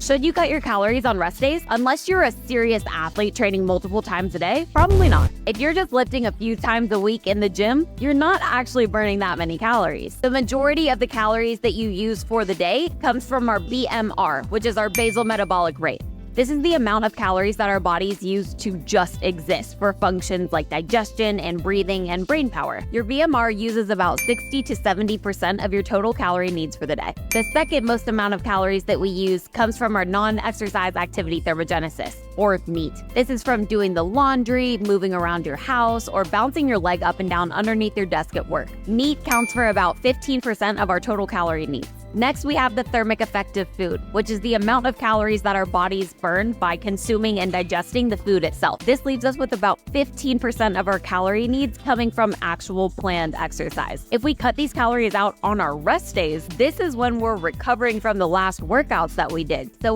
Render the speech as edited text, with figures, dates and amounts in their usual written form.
Should you cut your calories on rest days? Unless you're a serious athlete training multiple times a day, probably not. If you're just lifting a few times a week in the gym, you're not actually burning that many calories. The majority of the calories that you use for the day comes from our BMR, which is our basal metabolic rate. This is the amount of calories that our bodies use to just exist for functions like digestion and breathing and brain power. Your BMR uses about 60 to 70% of your total calorie needs for the day. The second most amount of calories that we use comes from our non-exercise activity thermogenesis, or NEAT. This is from doing the laundry, moving around your house, or bouncing your leg up and down underneath your desk at work. NEAT counts for about 15% of our total calorie needs. Next, we have the thermic effect of food, which is the amount of calories that our bodies burn by consuming and digesting the food itself. This leaves us with about 15% of our calorie needs coming from actual planned exercise. If we cut these calories out on our rest days, this is when we're recovering from the last workouts that we did. So